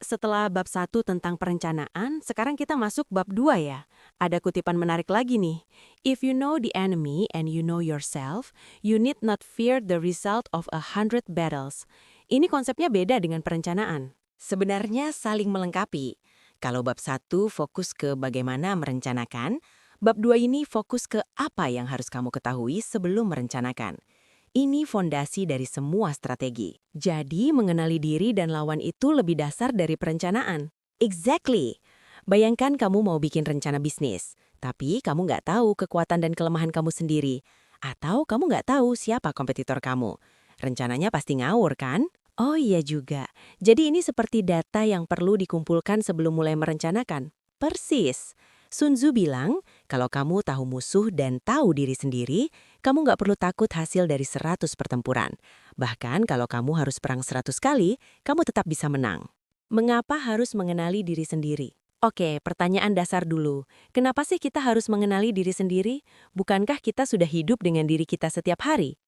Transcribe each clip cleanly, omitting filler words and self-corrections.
setelah bab 1 tentang perencanaan, sekarang kita masuk bab 2 ya. Ada kutipan menarik lagi nih. If you know the enemy and you know yourself, you need not fear the result of 100 battles. Ini konsepnya beda dengan perencanaan. Sebenarnya saling melengkapi. Kalau bab 1 fokus ke bagaimana merencanakan, bab 2 ini fokus ke apa yang harus kamu ketahui sebelum merencanakan. Ini fondasi dari semua strategi. Jadi, mengenali diri dan lawan itu lebih dasar dari perencanaan. Exactly. Bayangkan kamu mau bikin rencana bisnis, tapi kamu nggak tahu kekuatan dan kelemahan kamu sendiri. Atau kamu nggak tahu siapa kompetitor kamu. Rencananya pasti ngawur, kan? Oh iya juga. Jadi ini seperti data yang perlu dikumpulkan sebelum mulai merencanakan. Persis. Sun Tzu bilang, kalau kamu tahu musuh dan tahu diri sendiri, kamu nggak perlu takut hasil dari 100 pertempuran. Bahkan kalau kamu harus perang 100 kali, kamu tetap bisa menang. Mengapa harus mengenali diri sendiri? Oke, pertanyaan dasar dulu. Kenapa sih kita harus mengenali diri sendiri? Bukankah kita sudah hidup dengan diri kita setiap hari?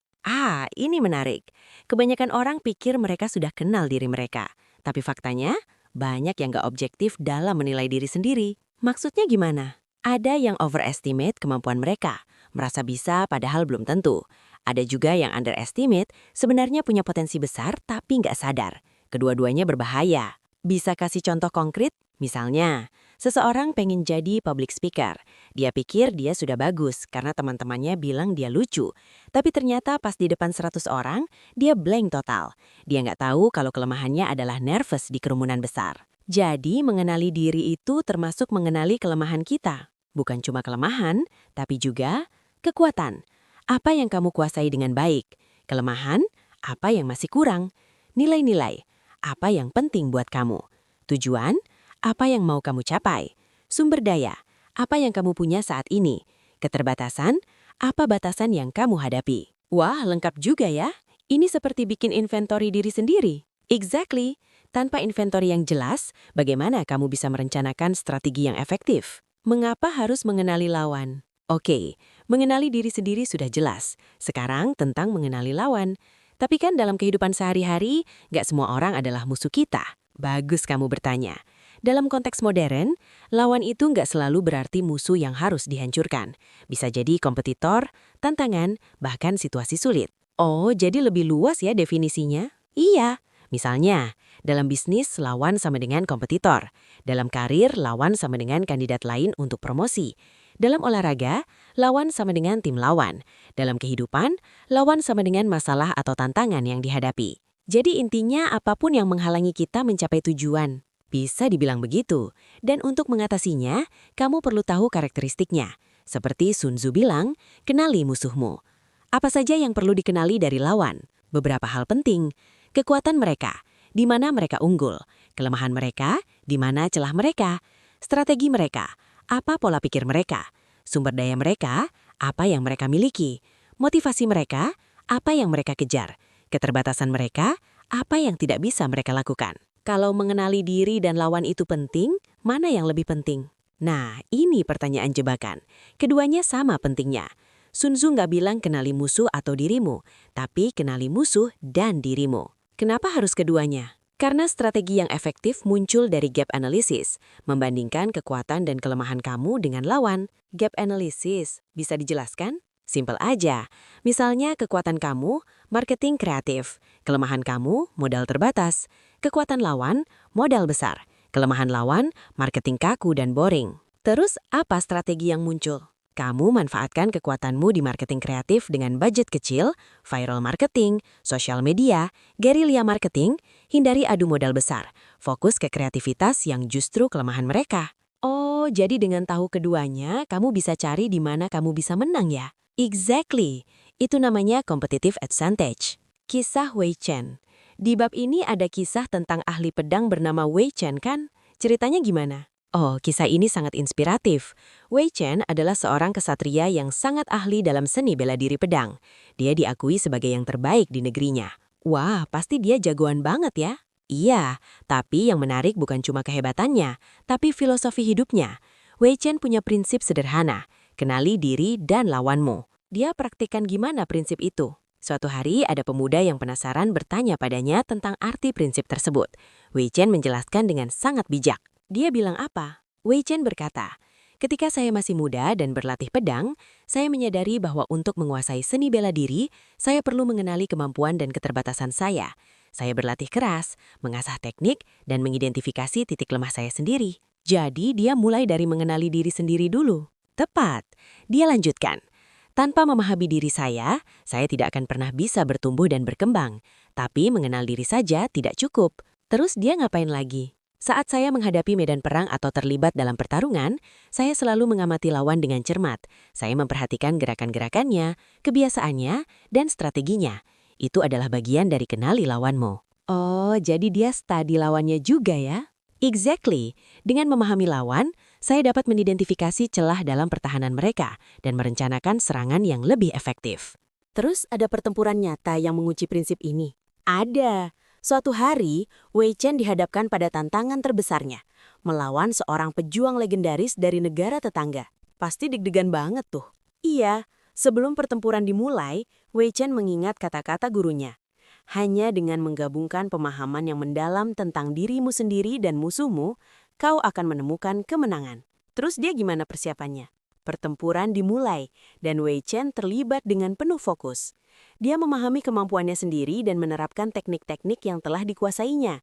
Ini menarik. Kebanyakan orang pikir mereka sudah kenal diri mereka. Tapi faktanya, banyak yang nggak objektif dalam menilai diri sendiri. Maksudnya gimana? Ada yang overestimate kemampuan mereka, merasa bisa padahal belum tentu. Ada juga yang underestimate, sebenarnya punya potensi besar tapi nggak sadar. Kedua-duanya berbahaya. Bisa kasih contoh konkret? Misalnya, seseorang pengen jadi public speaker. Dia pikir dia sudah bagus karena teman-temannya bilang dia lucu. Tapi ternyata pas di depan 100 orang, dia blank total. Dia nggak tahu kalau kelemahannya adalah nervous di kerumunan besar. Jadi, mengenali diri itu termasuk mengenali kelemahan kita. Bukan cuma kelemahan, tapi juga kekuatan. Apa yang kamu kuasai dengan baik? Kelemahan, apa yang masih kurang? Nilai-nilai, apa yang penting buat kamu? Tujuan, apa yang mau kamu capai? Sumber daya, apa yang kamu punya saat ini? Keterbatasan, apa batasan yang kamu hadapi? Wah, lengkap juga ya. Ini seperti bikin inventory diri sendiri. Exactly. Tanpa inventory yang jelas, bagaimana kamu bisa merencanakan strategi yang efektif? Mengapa harus mengenali lawan? Oke, mengenali diri sendiri sudah jelas. Sekarang tentang mengenali lawan. Tapi kan dalam kehidupan sehari-hari, nggak semua orang adalah musuh kita. Bagus kamu bertanya. Dalam konteks modern, lawan itu nggak selalu berarti musuh yang harus dihancurkan. Bisa jadi kompetitor, tantangan, bahkan situasi sulit. Oh, jadi lebih luas ya definisinya? Iya. Misalnya, dalam bisnis lawan sama dengan kompetitor. Dalam karir lawan sama dengan kandidat lain untuk promosi. Dalam olahraga, lawan sama dengan tim lawan. Dalam kehidupan, lawan sama dengan masalah atau tantangan yang dihadapi. Jadi intinya apapun yang menghalangi kita mencapai tujuan. Bisa dibilang begitu. Dan untuk mengatasinya, kamu perlu tahu karakteristiknya. Seperti Sun Tzu bilang, kenali musuhmu. Apa saja yang perlu dikenali dari lawan? Beberapa hal penting. Kekuatan mereka, di mana mereka unggul. Kelemahan mereka, di mana celah mereka. Strategi mereka, apa pola pikir mereka. Sumber daya mereka, apa yang mereka miliki. Motivasi mereka, apa yang mereka kejar. Keterbatasan mereka, apa yang tidak bisa mereka lakukan. Kalau mengenali diri dan lawan itu penting, mana yang lebih penting? Nah, ini pertanyaan jebakan. Keduanya sama pentingnya. Sun Tzu nggak bilang kenali musuh atau dirimu, tapi kenali musuh dan dirimu. Kenapa harus keduanya? Karena strategi yang efektif muncul dari gap analysis, membandingkan kekuatan dan kelemahan kamu dengan lawan. Gap analysis, bisa dijelaskan? Simpel aja. Misalnya kekuatan kamu, marketing kreatif. Kelemahan kamu, modal terbatas. Kekuatan lawan, modal besar. Kelemahan lawan, marketing kaku dan boring. Terus apa strategi yang muncul? Kamu manfaatkan kekuatanmu di marketing kreatif dengan budget kecil, viral marketing, sosial media, guerrilla marketing, hindari adu modal besar. Fokus ke kreativitas yang justru kelemahan mereka. Oh, jadi dengan tahu keduanya, kamu bisa cari di mana kamu bisa menang ya? Exactly. Itu namanya competitive advantage. Kisah Wei Chen. Di bab ini ada kisah tentang ahli pedang bernama Wei Chen kan? Ceritanya gimana? Oh, kisah ini sangat inspiratif. Wei Chen adalah seorang kesatria yang sangat ahli dalam seni bela diri pedang. Dia diakui sebagai yang terbaik di negerinya. Wah, pasti dia jagoan banget ya? Iya, tapi yang menarik bukan cuma kehebatannya, tapi filosofi hidupnya. Wei Chen punya prinsip sederhana, kenali diri dan lawanmu. Dia praktikkan gimana prinsip itu? Suatu hari ada pemuda yang penasaran bertanya padanya tentang arti prinsip tersebut. Wei Chen menjelaskan dengan sangat bijak. Dia bilang apa? Wei Chen berkata, ketika saya masih muda dan berlatih pedang, saya menyadari bahwa untuk menguasai seni bela diri, saya perlu mengenali kemampuan dan keterbatasan saya. Saya berlatih keras, mengasah teknik, dan mengidentifikasi titik lemah saya sendiri. Jadi, dia mulai dari mengenali diri sendiri dulu. Tepat. Dia lanjutkan. Tanpa memahami diri saya tidak akan pernah bisa bertumbuh dan berkembang. Tapi mengenal diri saja tidak cukup. Terus dia ngapain lagi? Saat saya menghadapi medan perang atau terlibat dalam pertarungan, saya selalu mengamati lawan dengan cermat. Saya memperhatikan gerakan-gerakannya, kebiasaannya, dan strateginya. Itu adalah bagian dari kenali lawanmu. Oh, jadi dia study lawannya juga ya? Exactly. Dengan memahami lawan, saya dapat mengidentifikasi celah dalam pertahanan mereka dan merencanakan serangan yang lebih efektif. Terus ada pertempuran nyata yang menguji prinsip ini? Ada. Suatu hari, Wei Chen dihadapkan pada tantangan terbesarnya, melawan seorang pejuang legendaris dari negara tetangga. Pasti deg-degan banget tuh. Iya, sebelum pertempuran dimulai, Wei Chen mengingat kata-kata gurunya. Hanya dengan menggabungkan pemahaman yang mendalam tentang dirimu sendiri dan musuhmu, kau akan menemukan kemenangan. Terus dia gimana persiapannya? Pertempuran dimulai, dan Wei Chen terlibat dengan penuh fokus. Dia memahami kemampuannya sendiri dan menerapkan teknik-teknik yang telah dikuasainya.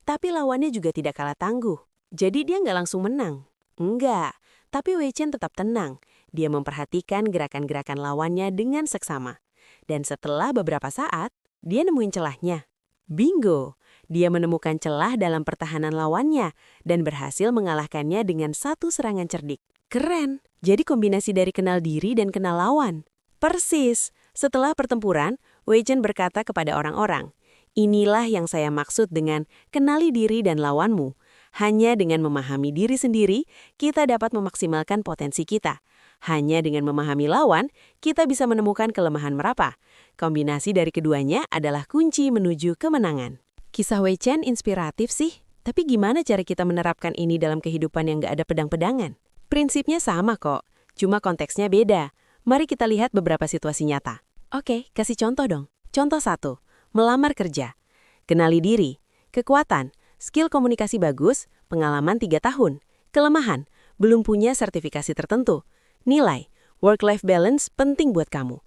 Tapi lawannya juga tidak kalah tangguh. Jadi dia nggak langsung menang. Enggak, tapi Wei Chen tetap tenang. Dia memperhatikan gerakan-gerakan lawannya dengan seksama. Dan setelah beberapa saat, dia nemuin celahnya. Bingo! Dia menemukan celah dalam pertahanan lawannya dan berhasil mengalahkannya dengan satu serangan cerdik. Keren! Jadi kombinasi dari kenal diri dan kenal lawan. Persis! Setelah pertempuran, Wei Chen berkata kepada orang-orang, inilah yang saya maksud dengan kenali diri dan lawanmu. Hanya dengan memahami diri sendiri, kita dapat memaksimalkan potensi kita. Hanya dengan memahami lawan, kita bisa menemukan kelemahan mereka. Kombinasi dari keduanya adalah kunci menuju kemenangan. Kisah Wei Chen inspiratif sih, tapi gimana cara kita menerapkan ini dalam kehidupan yang nggak ada pedang-pedangan? Prinsipnya sama kok, cuma konteksnya beda. Mari kita lihat beberapa situasi nyata. Oke, kasih contoh dong. Contoh 1, melamar kerja. Kenali diri, kekuatan, skill komunikasi bagus, pengalaman 3 tahun. Kelemahan, belum punya sertifikasi tertentu. Nilai, work-life balance penting buat kamu.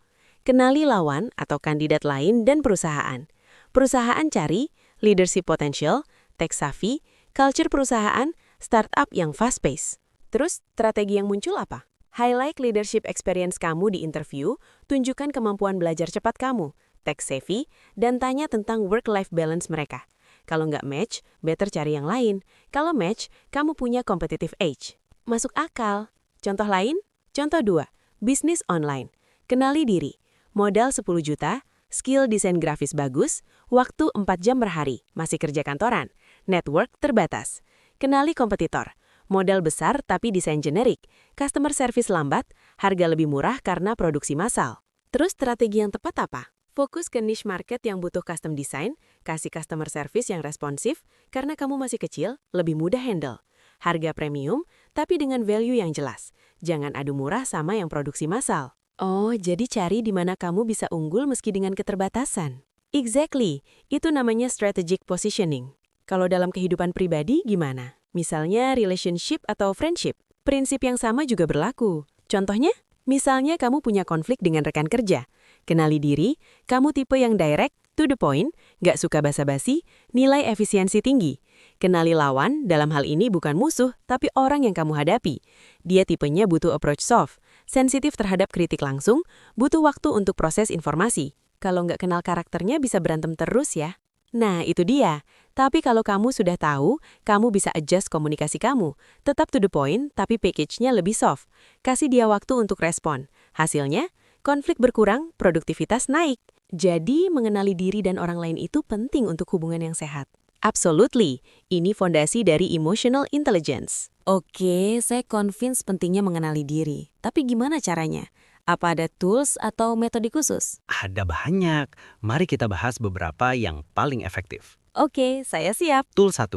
Kenali lawan atau kandidat lain dan perusahaan. Perusahaan cari, leadership potential, tech savvy, culture perusahaan, startup yang fast-paced. Terus, strategi yang muncul apa? Highlight leadership experience kamu di interview, tunjukkan kemampuan belajar cepat kamu, tech savvy, dan tanya tentang work-life balance mereka. Kalau nggak match, better cari yang lain. Kalau match, kamu punya competitive edge. Masuk akal. Contoh lain? Contoh 2, bisnis online. Kenali diri. Modal 10 juta, skill desain grafis bagus, waktu 4 jam per hari, masih kerja kantoran. Network terbatas. Kenali kompetitor. Modal besar tapi desain generik, customer service lambat, harga lebih murah karena produksi massal. Terus strategi yang tepat apa? Fokus ke niche market yang butuh custom design, kasih customer service yang responsif, karena kamu masih kecil, lebih mudah handle. Harga premium, tapi dengan value yang jelas. Jangan adu murah sama yang produksi massal. Oh, jadi cari di mana kamu bisa unggul meski dengan keterbatasan. Exactly, itu namanya strategic positioning. Kalau dalam kehidupan pribadi gimana? Misalnya relationship atau friendship, prinsip yang sama juga berlaku. Contohnya, misalnya kamu punya konflik dengan rekan kerja. Kenali diri, kamu tipe yang direct, to the point, nggak suka basa-basi, nilai efisiensi tinggi. Kenali lawan, dalam hal ini bukan musuh, tapi orang yang kamu hadapi. Dia tipenya butuh approach soft, sensitif terhadap kritik langsung, butuh waktu untuk proses informasi. Kalau nggak kenal karakternya bisa berantem terus ya. Nah, itu dia. Tapi kalau kamu sudah tahu, kamu bisa adjust komunikasi kamu. Tetap to the point, tapi package-nya lebih soft. Kasih dia waktu untuk respon. Hasilnya, konflik berkurang, produktivitas naik. Jadi, mengenali diri dan orang lain itu penting untuk hubungan yang sehat. Absolutely. Ini fondasi dari emotional intelligence. Oke, saya convince pentingnya mengenali diri. Tapi gimana caranya? Apa ada tools atau metode khusus? Ada banyak. Mari kita bahas beberapa yang paling efektif. Oke, saya siap. Tool 1,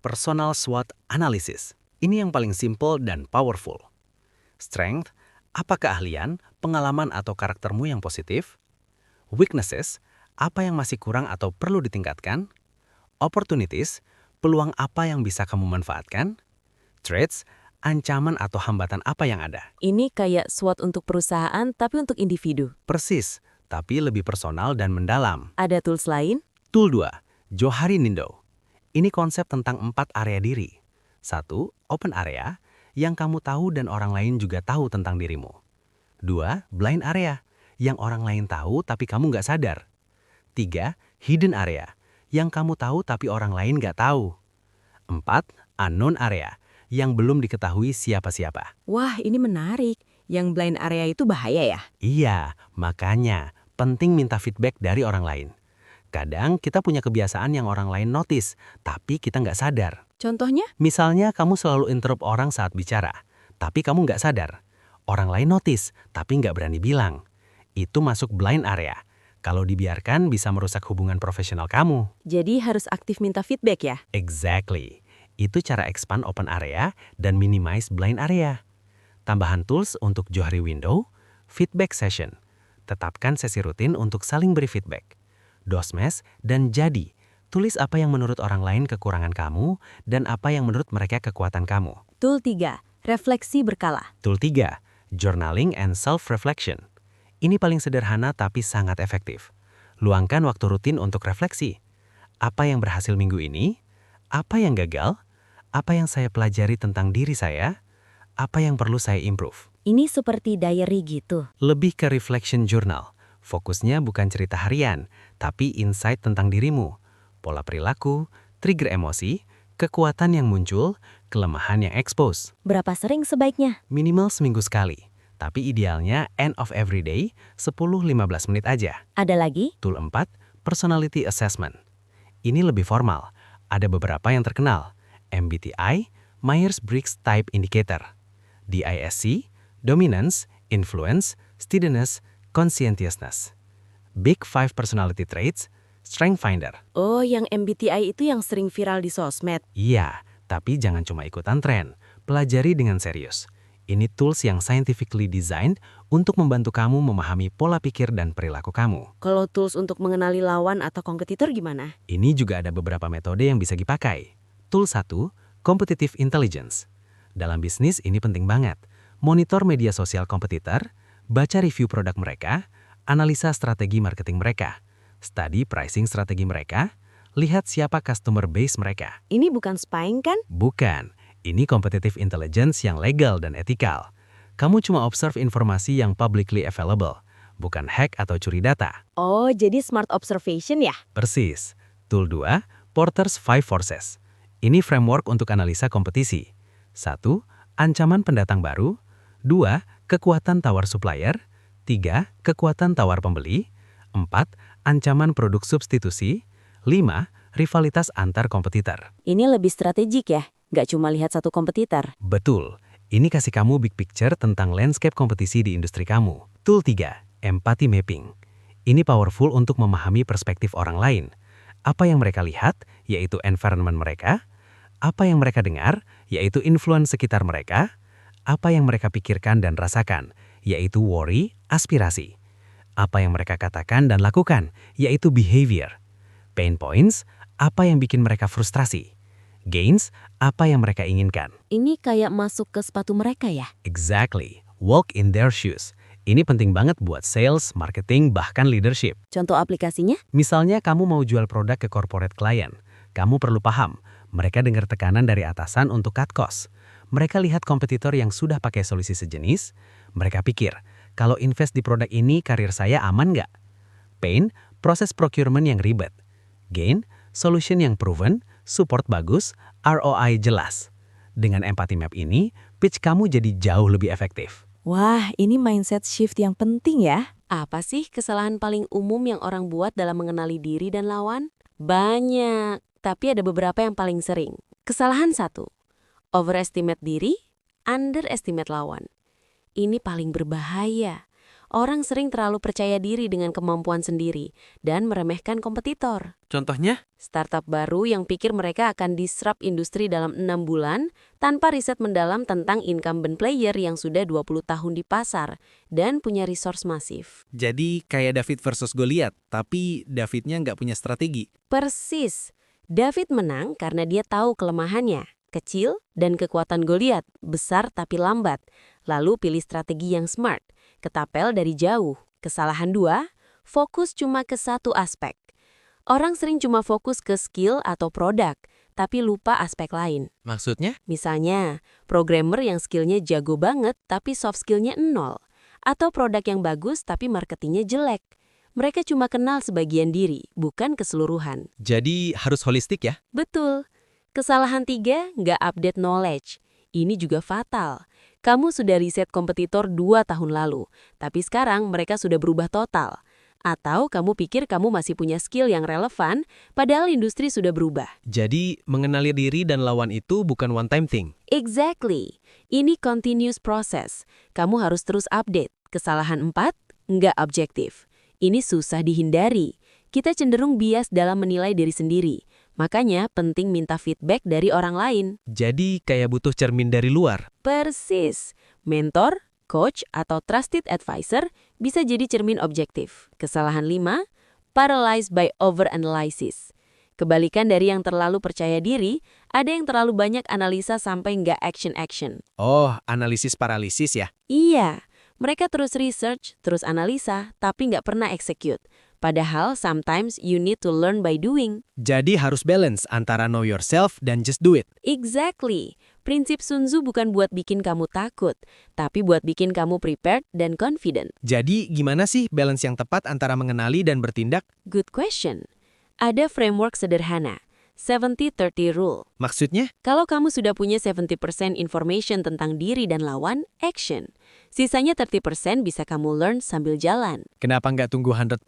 Personal SWOT Analysis. Ini yang paling simple dan powerful. Strength, apa keahlian, pengalaman atau karaktermu yang positif? Weaknesses, apa yang masih kurang atau perlu ditingkatkan? Opportunities, peluang apa yang bisa kamu manfaatkan? Threats, ancaman atau hambatan apa yang ada? Ini kayak SWOT untuk perusahaan tapi untuk individu. Persis, tapi lebih personal dan mendalam. Ada tools lain? Tool 2, Johari Nindo. Ini konsep tentang 4 area diri. 1. Open area, yang kamu tahu dan orang lain juga tahu tentang dirimu. 2. Blind area, yang orang lain tahu tapi kamu nggak sadar. 3. Hidden area, yang kamu tahu tapi orang lain nggak tahu. 4. Unknown area, yang belum diketahui siapa-siapa. Wah, ini menarik. Yang blind area itu bahaya ya? Iya, makanya penting minta feedback dari orang lain. Kadang kita punya kebiasaan yang orang lain notice, tapi kita nggak sadar. Contohnya? Misalnya kamu selalu interrupt orang saat bicara, tapi kamu nggak sadar. Orang lain notice, tapi nggak berani bilang. Itu masuk blind area. Kalau dibiarkan bisa merusak hubungan profesional kamu. Jadi harus aktif minta feedback ya? Exactly. Itu cara expand open area dan minimize blind area. Tambahan tools untuk Johari Window, feedback session. Tetapkan sesi rutin untuk saling beri feedback. Dosmes dan jadi. Tulis apa yang menurut orang lain kekurangan kamu dan apa yang menurut mereka kekuatan kamu. Tool 3. Refleksi berkala. Tool 3, journaling and self-reflection. Ini paling sederhana tapi sangat efektif. Luangkan waktu rutin untuk refleksi. Apa yang berhasil minggu ini? Apa yang gagal? Apa yang saya pelajari tentang diri saya? Apa yang perlu saya improve? Ini seperti diary gitu. Lebih ke reflection journal. Fokusnya bukan cerita harian, tapi insight tentang dirimu. Pola perilaku, trigger emosi, kekuatan yang muncul, kelemahan yang expose. Berapa sering sebaiknya? Minimal seminggu sekali. Tapi idealnya end of every day, 10-15 menit aja. Ada lagi? Tool 4, personality assessment. Ini lebih formal. Ada beberapa yang terkenal. MBTI, Myers-Briggs Type Indicator. DISC, Dominance, Influence, Steadiness, Conscientiousness. Big 5 Personality Traits, Strength Finder. Oh, yang MBTI itu yang sering viral di sosmed. Iya, tapi jangan cuma ikutan tren. Pelajari dengan serius. Ini tools yang scientifically designed untuk membantu kamu memahami pola pikir dan perilaku kamu. Kalau tools untuk mengenali lawan atau kompetitor gimana? Ini juga ada beberapa metode yang bisa dipakai. Tool 1, Competitive Intelligence. Dalam bisnis ini penting banget. Monitor media sosial kompetitor, baca review produk mereka, analisa strategi marketing mereka, study pricing strategi mereka, lihat siapa customer base mereka. Ini bukan spying kan? Bukan, ini competitive intelligence yang legal dan etikal. Kamu cuma observe informasi yang publicly available, bukan hack atau curi data. Oh, jadi smart observation ya? Persis. Tool 2, Porter's 5 Forces. Ini framework untuk analisa kompetisi. 1. Ancaman pendatang baru. 2. Kekuatan tawar supplier. 3. Kekuatan tawar pembeli. 4. Ancaman produk substitusi. 5. Rivalitas antar kompetitor. Ini lebih strategik ya? Nggak cuma lihat satu kompetitor. Betul. Ini kasih kamu big picture tentang landscape kompetisi di industri kamu. Tool 3. Empathy Mapping. Ini powerful untuk memahami perspektif orang lain. Apa yang mereka lihat, yaitu environment mereka. Apa yang mereka dengar, yaitu influence sekitar mereka. Apa yang mereka pikirkan dan rasakan, yaitu worry, aspirasi. Apa yang mereka katakan dan lakukan, yaitu behavior. Pain points, apa yang bikin mereka frustrasi. Gains, apa yang mereka inginkan. Ini kayak masuk ke sepatu mereka ya? Exactly. Walk in their shoes. Ini penting banget buat sales, marketing, bahkan leadership. Contoh aplikasinya? Misalnya kamu mau jual produk ke corporate client. Kamu perlu paham, mereka dengar tekanan dari atasan untuk cut cost. Mereka lihat kompetitor yang sudah pakai solusi sejenis. Mereka pikir, kalau invest di produk ini karir saya aman nggak? Pain, proses procurement yang ribet. Gain, solution yang proven, support bagus, ROI jelas. Dengan empathy map ini, pitch kamu jadi jauh lebih efektif. Wah, ini mindset shift yang penting ya. Apa sih kesalahan paling umum yang orang buat dalam mengenali diri dan lawan? Banyak, tapi ada beberapa yang paling sering. Kesalahan 1. Overestimate diri, underestimate lawan. Ini paling berbahaya. Orang sering terlalu percaya diri dengan kemampuan sendiri dan meremehkan kompetitor. Contohnya? Startup baru yang pikir mereka akan disrupt industri dalam 6 bulan tanpa riset mendalam tentang incumbent player yang sudah 20 tahun di pasar dan punya resource masif. Jadi kayak David versus Goliath, tapi Davidnya nggak punya strategi. Persis. David menang karena dia tahu kelemahannya, kecil dan kekuatan Goliat, besar tapi lambat. Lalu pilih strategi yang smart, ketapel dari jauh. Kesalahan 2, fokus cuma ke satu aspek. Orang sering cuma fokus ke skill atau produk, tapi lupa aspek lain. Maksudnya? Misalnya, programmer yang skillnya jago banget tapi soft skillnya nol. Atau produk yang bagus tapi marketingnya jelek. Mereka cuma kenal sebagian diri, bukan keseluruhan. Jadi harus holistik ya? Betul. Kesalahan 3, nggak update knowledge. Ini juga fatal. Kamu sudah riset kompetitor 2 tahun lalu, tapi sekarang mereka sudah berubah total. Atau kamu pikir kamu masih punya skill yang relevan, padahal industri sudah berubah. Jadi mengenali diri dan lawan itu bukan one time thing. Exactly. Ini continuous process. Kamu harus terus update. Kesalahan 4, nggak objektif. Ini susah dihindari. Kita cenderung bias dalam menilai diri sendiri. Makanya penting minta feedback dari orang lain. Jadi kayak butuh cermin dari luar. Persis. Mentor, coach, atau trusted advisor bisa jadi cermin objektif. Kesalahan 5, paralyzed by overanalysis. Kebalikan dari yang terlalu percaya diri, ada yang terlalu banyak analisa sampai nggak action-action. Oh, analisis paralisis ya? Iya, mereka terus research, terus analisa, tapi nggak pernah execute. Padahal sometimes you need to learn by doing. Jadi harus balance antara know yourself dan just do it. Exactly. Prinsip Sun Tzu bukan buat bikin kamu takut, tapi buat bikin kamu prepared dan confident. Jadi gimana sih balance yang tepat antara mengenali dan bertindak? Good question. Ada framework sederhana, 70-30 rule. Maksudnya? Kalau kamu sudah punya 70% information tentang diri dan lawan, action. Sisanya 30% bisa kamu learn sambil jalan. Kenapa nggak tunggu 100%?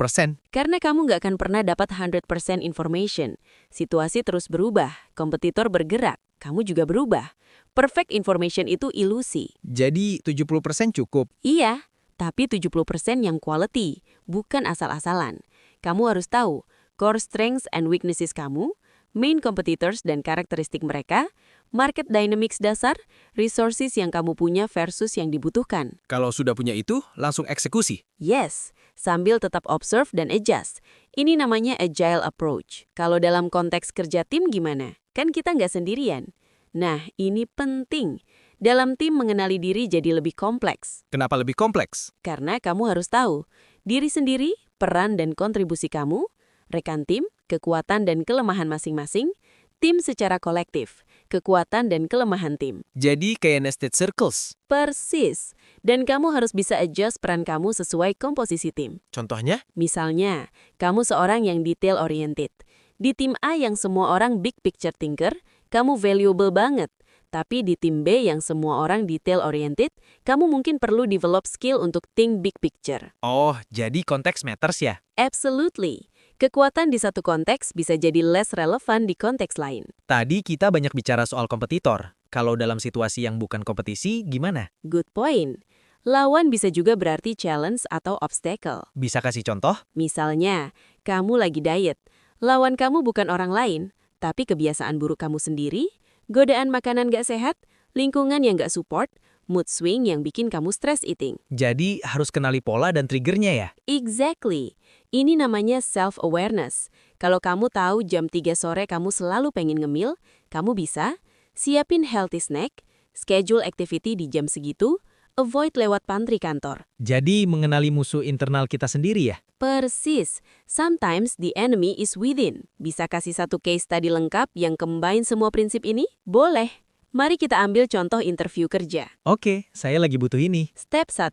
Karena kamu nggak akan pernah dapat 100% information. Situasi terus berubah, kompetitor bergerak, kamu juga berubah. Perfect information itu ilusi. Jadi 70% cukup. Iya, tapi 70% yang quality, bukan asal-asalan. Kamu harus tahu core strengths and weaknesses kamu, main competitors dan karakteristik mereka, market dynamics dasar, resources yang kamu punya versus yang dibutuhkan. Kalau sudah punya itu, langsung eksekusi. Yes, sambil tetap observe dan adjust. Ini namanya agile approach. Kalau dalam konteks kerja tim gimana? Kan kita nggak sendirian. Nah, ini penting. Dalam tim mengenali diri jadi lebih kompleks. Kenapa lebih kompleks? Karena kamu harus tahu diri sendiri, peran dan kontribusi kamu, rekan tim, kekuatan dan kelemahan masing-masing, tim secara kolektif, kekuatan dan kelemahan tim. Jadi kayak nested circles. Persis. Dan kamu harus bisa adjust peran kamu sesuai komposisi tim. Contohnya? Misalnya, kamu seorang yang detail-oriented. Di tim A yang semua orang big picture thinker, kamu valuable banget. Tapi di tim B yang semua orang detail-oriented, kamu mungkin perlu develop skill untuk think big picture. Oh, jadi konteks matters ya? Absolutely. Kekuatan di satu konteks bisa jadi less relevan di konteks lain. Tadi kita banyak bicara soal kompetitor. Kalau dalam situasi yang bukan kompetisi, gimana? Good point. Lawan bisa juga berarti challenge atau obstacle. Bisa kasih contoh? Misalnya, kamu lagi diet. Lawan kamu bukan orang lain, tapi kebiasaan buruk kamu sendiri, godaan makanan gak sehat, lingkungan yang gak support, mood swing yang bikin kamu stress eating. Jadi harus kenali pola dan triggernya ya? Exactly. Ini namanya self-awareness. Kalau kamu tahu jam 3 sore kamu selalu pengen ngemil, kamu bisa siapin healthy snack, schedule activity di jam segitu, avoid lewat pantry kantor. Jadi mengenali musuh internal kita sendiri ya? Persis. Sometimes the enemy is within. Bisa kasih satu case study lengkap yang combine semua prinsip ini? Boleh. Mari kita ambil contoh interview kerja. Oke, saya lagi butuh ini. Step 1.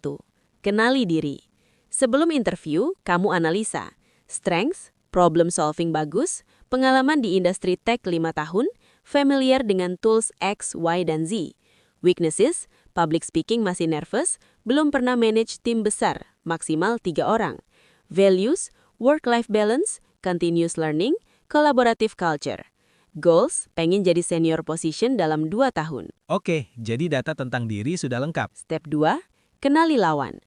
Kenali diri. Sebelum interview, kamu analisa. Strengths, problem solving bagus, pengalaman di industri tech 5 tahun, familiar dengan tools X, Y, dan Z. Weaknesses, public speaking masih nervous, belum pernah manage tim besar, maksimal 3 orang. Values, work-life balance, continuous learning, collaborative culture. Goals, pengen jadi senior position dalam 2 tahun. Oke, jadi data tentang diri sudah lengkap. Step 2, kenali lawan.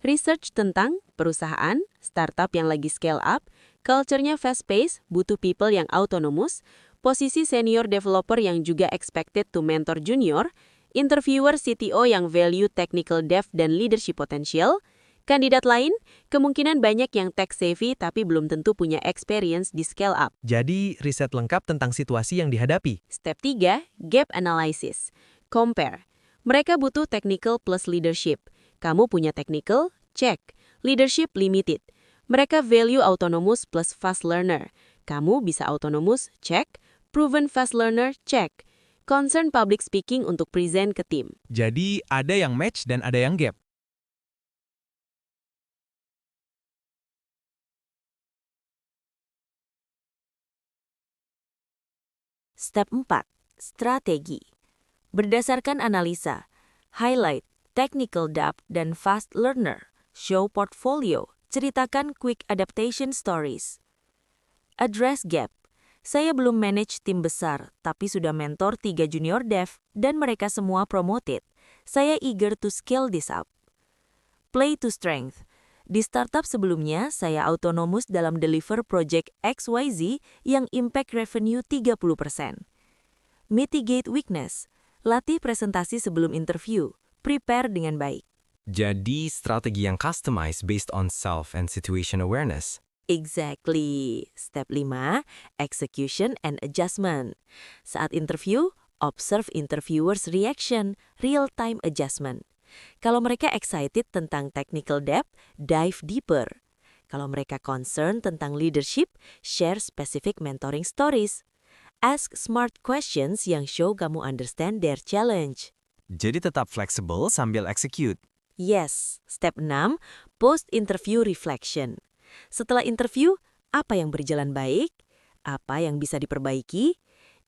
Research tentang perusahaan, startup yang lagi scale up, culture-nya fast-paced, butuh people yang autonomous, posisi senior developer yang juga expected to mentor junior, interviewer CTO yang value technical depth dan leadership potential, Kandidat lain, kemungkinan banyak yang tech-savvy tapi belum tentu punya experience di scale-up. Jadi, riset lengkap tentang situasi yang dihadapi. Step 3, gap analysis. Compare. Mereka butuh technical plus leadership. Kamu punya technical? Check. Leadership limited. Mereka value autonomous plus fast learner. Kamu bisa autonomous? Check. Proven fast learner? Check. Concern public speaking untuk present ke tim. Jadi, ada yang match dan ada yang gap. Step 4. Strategi. Berdasarkan analisa, highlight, technical depth, dan fast learner, show portfolio, ceritakan quick adaptation stories. Address gap. Saya belum manage tim besar, tapi sudah mentor 3 junior dev, dan mereka semua promoted. Saya eager to scale this up. Play to strength. Di startup sebelumnya, saya autonomous dalam deliver project XYZ yang impact revenue 30%. Mitigate weakness. Latih presentasi sebelum interview. Prepare dengan baik. Jadi, strategi yang customized based on self and situation awareness. Exactly. Step 5, execution and adjustment. Saat interview, observe interviewers' reaction, real-time adjustment. Kalau mereka excited tentang technical depth, dive deeper. Kalau mereka concern tentang leadership, share specific mentoring stories. Ask smart questions yang show kamu understand their challenge. Jadi tetap fleksibel sambil execute. Yes. Step 6, post-interview reflection. Setelah interview, apa yang berjalan baik? Apa yang bisa diperbaiki?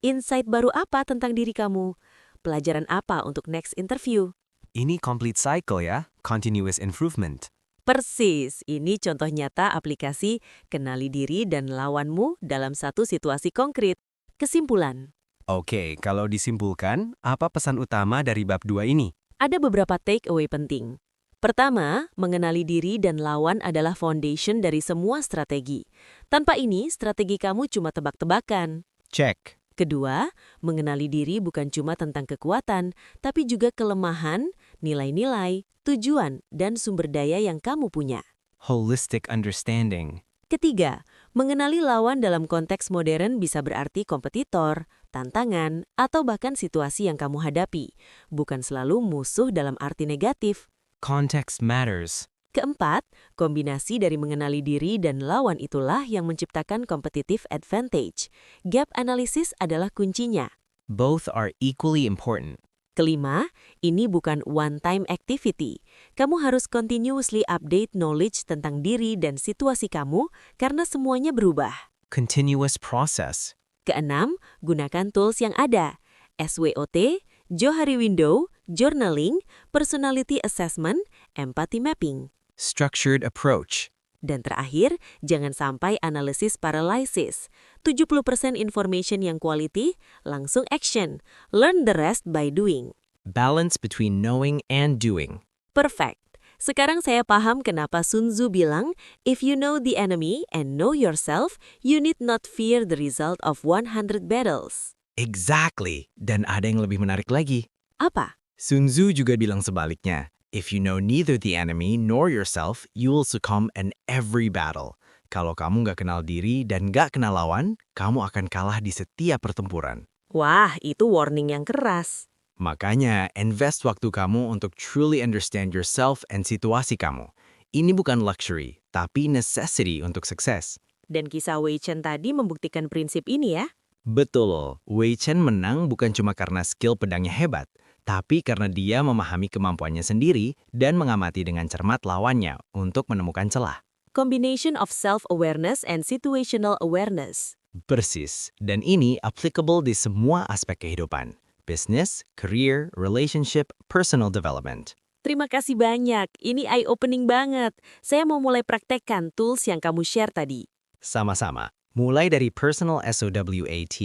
Insight baru apa tentang diri kamu? Pelajaran apa untuk next interview? Ini complete cycle ya, continuous improvement. Persis, ini contoh nyata aplikasi kenali diri dan lawanmu dalam satu situasi konkret. Kesimpulan. Oke, kalau disimpulkan, apa pesan utama dari bab 2 ini? Ada beberapa takeaway penting. Pertama, mengenali diri dan lawan adalah foundation dari semua strategi. Tanpa ini, strategi kamu cuma tebak-tebakan. Check. Kedua, mengenali diri bukan cuma tentang kekuatan, tapi juga kelemahan, nilai-nilai, tujuan, dan sumber daya yang kamu punya. Holistic understanding. Ketiga, mengenali lawan dalam konteks modern bisa berarti kompetitor, tantangan, atau bahkan situasi yang kamu hadapi, bukan selalu musuh dalam arti negatif. Context matters. Keempat, kombinasi dari mengenali diri dan lawan itulah yang menciptakan competitive advantage. Gap analysis adalah kuncinya. Both are equally important. Kelima, ini bukan one-time activity. Kamu harus continuously update knowledge tentang diri dan situasi kamu karena semuanya berubah. Continuous process. Keenam, gunakan tools yang ada. SWOT, Johari Window, Journaling, Personality Assessment, Empathy Mapping. Structured approach. Dan terakhir, jangan sampai analisis paralysis. 70% information yang quality, langsung action. Learn the rest by doing. Balance between knowing and doing. Perfect. Sekarang saya paham kenapa Sun Tzu bilang, if you know the enemy and know yourself, you need not fear the result of 100 battles. Exactly. Dan ada yang lebih menarik lagi. Apa? Sun Tzu juga bilang sebaliknya. If you know neither the enemy nor yourself, you will succumb in every battle. Kalau kamu nggak kenal diri dan nggak kenal lawan, kamu akan kalah di setiap pertempuran. Wah, itu warning yang keras. Makanya, invest waktu kamu untuk truly understand yourself and situasi kamu. Ini bukan luxury, tapi necessity untuk sukses. Dan kisah Wei Chen tadi membuktikan prinsip ini ya. Betul, Wei Chen menang bukan cuma karena skill pedangnya hebat, tapi karena dia memahami kemampuannya sendiri dan mengamati dengan cermat lawannya untuk menemukan celah. Combination of self-awareness and situational awareness. Persis, dan ini applicable di semua aspek kehidupan. Business, career, relationship, personal development. Terima kasih banyak, ini eye-opening banget. Saya mau mulai praktekkan tools yang kamu share tadi. Sama-sama, mulai dari personal SWOT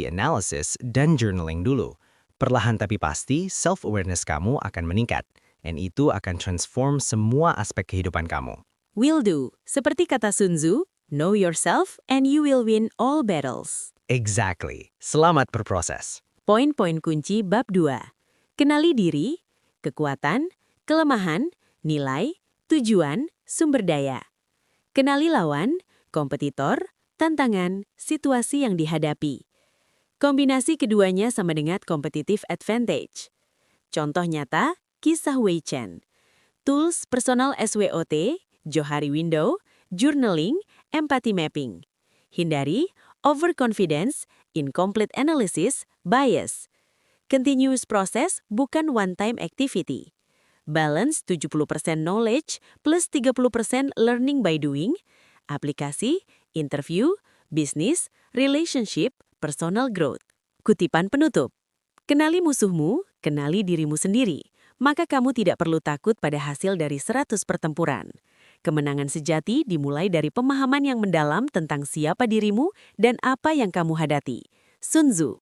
analysis dan journaling dulu. Perlahan tapi pasti, self-awareness kamu akan meningkat. Dan itu akan transform semua aspek kehidupan kamu. Will do. Seperti kata Sun Tzu, know yourself and you will win all battles. Exactly. Selamat berproses. Poin-poin kunci bab 2. Kenali diri, kekuatan, kelemahan, nilai, tujuan, Sumber daya. Kenali lawan, kompetitor, tantangan, situasi yang dihadapi. Kombinasi keduanya sama dengan competitive advantage. Contoh nyata, kisah Wei Chen. Tools personal SWOT, Johari Window, journaling, empathy mapping. Hindari overconfidence, incomplete analysis, bias. Continuous process bukan one-time activity. Balance 70% knowledge plus 30% learning by doing. Aplikasi, interview, bisnis, relationship, personal growth. Kutipan penutup. Kenali musuhmu, kenali dirimu sendiri. Maka kamu tidak perlu takut pada hasil dari 100 pertempuran. Kemenangan sejati dimulai dari pemahaman yang mendalam tentang siapa dirimu dan apa yang kamu hadapi. Sun Tzu.